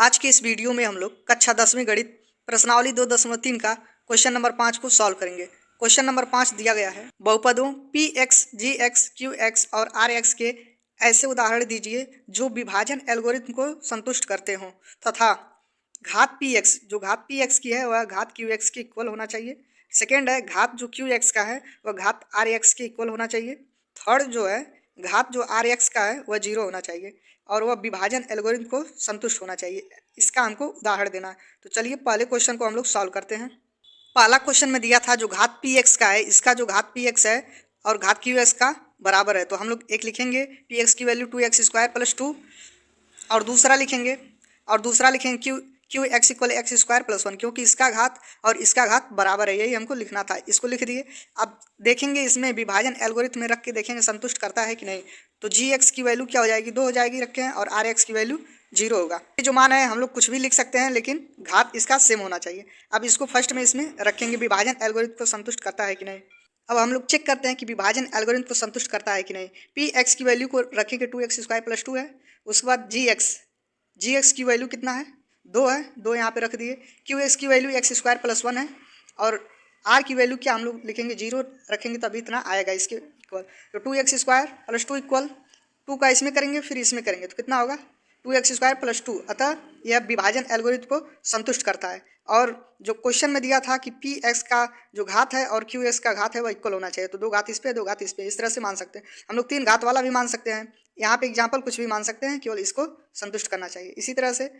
आज के इस वीडियो में हम लोग कक्षा 10वीं गणित प्रश्नावली 2.3 का क्वेश्चन नंबर 5 को सॉल्व करेंगे। क्वेश्चन नंबर 5 दिया गया है, बहुपदों पी एक्स जी एक्स क्यू एक्स और आर एक्स के ऐसे उदाहरण दीजिए जो विभाजन एल्गोरिथम को संतुष्ट करते हों तथा घात पी एक्स जो घात पी एक्स की है वह घात क्यू एक्स के इक्वल होना चाहिए। सेकेंड है घात जो क्यू एक्स का है वह घात आर एक्स के इक्वल होना चाहिए। थर्ड जो है घात जो आर एक्स का है वह जीरो होना चाहिए और वह विभाजन एल्गोरिथम को संतुष्ट होना चाहिए। इसका हमको उदाहरण देना है। तो चलिए पहले क्वेश्चन को हम लोग सॉल्व करते हैं। पहला क्वेश्चन में दिया था जो घात पी एक्स का है, इसका जो घात पी एक्स है और घात क्यू एक्स का बराबर है, तो हम लोग एक लिखेंगे पी एक्स की वैल्यू 2x² + 2 और दूसरा लिखेंगे क्यू एक्स इक्वल x² + 1, क्योंकि इसका घात और इसका घात बराबर है, यही हमको लिखना था, इसको लिख दिए। अब देखेंगे इसमें विभाजन एल्गोरिथम में रख के देखेंगे संतुष्ट करता है कि नहीं। तो जी एक्स की वैल्यू क्या हो जाएगी, 2 हो जाएगी रखे हैं, और आर एक्स की वैल्यू 0 होगा। ये जो मान है हम लोग कुछ भी लिख सकते हैं, लेकिन घात इसका सेम होना चाहिए। अब इसको फर्स्ट में इसमें रखेंगे विभाजन एल्गोरिथम को संतुष्ट करता है कि नहीं। अब हम लोग चेक करते हैं कि विभाजन एल्गोरिथम को संतुष्ट करता है कि नहीं। पी एक्स की वैल्यू को रखेंगे 2x² + 2 है। उसके बाद जी एक्स की वैल्यू कितना है, 2 है, 2 यहाँ पे रख दिए। क्यू एक्स की वैल्यू x² + 1 है और आर की वैल्यू क्या हम लोग लिखेंगे, 0 रखेंगे तभी इतना आएगा इसके इक्वल। तो 2x² + 2 इक्वल 2 का इसमें करेंगे फिर इसमें करेंगे तो कितना होगा 2x² + 2। अतः यह विभाजन एल्गोरिथम को संतुष्ट करता है। और जो क्वेश्चन में दिया था कि पी एक्स का जो घात है और क्यू एक्स का घात है वह इक्वल होना चाहिए, तो 2 घात इस पे 2 घात इस पे, इस तरह से मान सकते हैं हम लोग। 3 घात वाला भी मान सकते हैं, यहाँ पे एग्जाम्पल कुछ भी मान सकते हैं, केवल इसको संतुष्ट करना चाहिए। इसी तरह से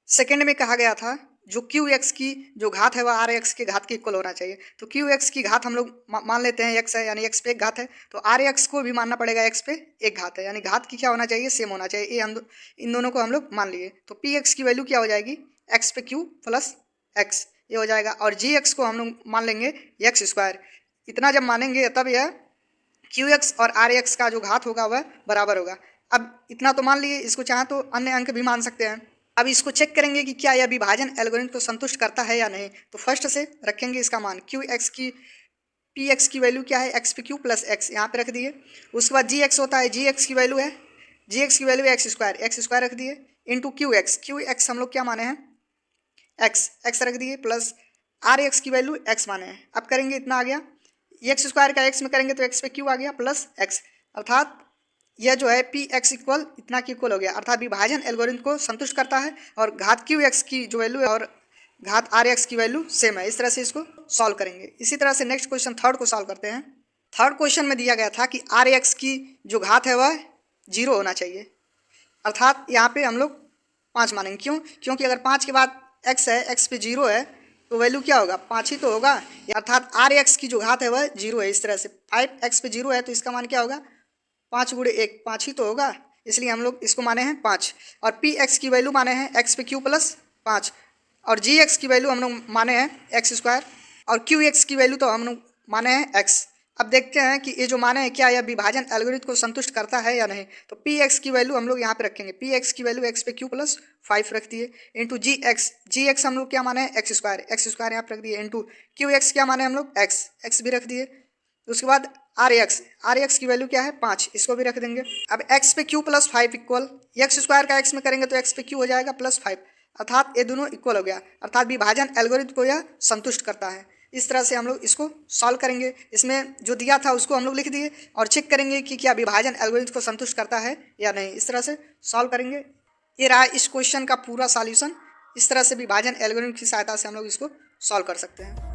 सेकंड में कहा गया था जो क्यू एक्स की जो घात है वह आर एक्स के घात के इक्वल होना चाहिए। तो क्यू एक्स की घात हम लोग मान लेते हैं एक्स है, यानी एक्स पे एक घात है, तो आर एक्स को भी मानना पड़ेगा एक्स पे एक घात है, यानी घात की क्या होना चाहिए, सेम होना चाहिए। ये हम इन दोनों को हम लोग मान लिए। तो पी एक्स की वैल्यू क्या हो जाएगी, एक्स पे क्यू प्लस एक्स, ये हो जाएगा। और जी एक्स को हम लोग मान लेंगे x²। इतना जब मानेंगे तब यह क्यू एक्स और आर एक्स का जो घात होगा वह बराबर होगा। अब इतना तो मान लिए, इसको चाहे तो अन्य अंक भी मान सकते हैं। अब इसको चेक करेंगे कि क्या यह विभाजन एल्गोरिथम को संतुष्ट करता है या नहीं। तो फर्स्ट से रखेंगे इसका मान पी एक्स की वैल्यू क्या है, एक्स पे क्यू प्लस एक्स, यहाँ पे रख दिए। उसके बाद जी एक्स होता है, जी एक्स की वैल्यू है x² रख दिए इंटू क्यू एक्स हम लोग क्या माने हैं एक्स रख दिए, प्लस आर एक्स की वैल्यू एक्स माने हैं। अब करेंगे इतना आ गया, x² का x में करेंगे तो x पे क्यू आ गया प्लस एक्स, अर्थात यह जो है पी एक्स इक्वल इतना की इक्वल हो गया, अर्थात विभाजन एल्गोरिथम को संतुष्ट करता है और घात क्यू एक्स की जो वैल्यू है और घात आर एक्स की वैल्यू सेम है। इस तरह से इसको सॉल्व करेंगे। इसी तरह से नेक्स्ट क्वेश्चन थर्ड को सॉल्व करते हैं। थर्ड क्वेश्चन में दिया गया था कि आर एक्स की जो घात है वह 0 होना चाहिए, अर्थात यहाँ पे हम लोग 5 मानेंगे। क्यों, क्योंकि अगर 5 के बाद x है, x पे 0 है तो वैल्यू क्या होगा, 5 ही तो होगा, अर्थात आर एक्स की जो घात है वह 0 है। इस तरह से 5x पे 0 है तो इसका मान क्या होगा, 5 × 1 5 ही तो होगा, इसलिए हम लोग इसको माने हैं 5। और पी एक्स की वैल्यू माने हैं x पे क्यू प्लस 5 और जी एक्स की वैल्यू हम लोग माने हैं x² और क्यू एक्स की वैल्यू तो हम लोग माने हैं x। अब देखते हैं कि ये जो माने हैं क्या यह विभाजन एल्गोरिथम को संतुष्ट करता है या नहीं। तो पी एक्स की वैल्यू हम लोग यहाँ पे रखेंगे, पी एक्स की वैल्यू एक्स पे क्यू प्लस 5 रख दिए इंटू जी एक्स हम लोग क्या माने हैं x² यहाँ पे रख दिए इंटू क्यू एक्स क्या माने हम लोग एक्स भी रख दिए। उसके बाद आर एक्स की वैल्यू क्या है 5, इसको भी रख देंगे। अब x पे क्यू प्लस 5 इक्वल x² का x में करेंगे तो x पे क्यू हो जाएगा प्लस 5, अर्थात ये दोनों इक्वल हो गया, अर्थात विभाजन एल्गोरिथम को यह संतुष्ट करता है। इस तरह से हम लोग इसको सॉल्व करेंगे। इसमें जो दिया था उसको हम लोग लिख दिए और चेक करेंगे कि क्या विभाजन एल्गोरिथम को संतुष्ट करता है या नहीं। इस तरह से सॉल्व करेंगे। ये रहा इस क्वेश्चन का पूरा सॉल्यूशन। इस तरह से विभाजन एल्गोरिथम की सहायता से हम लोग इसको सॉल्व कर सकते हैं।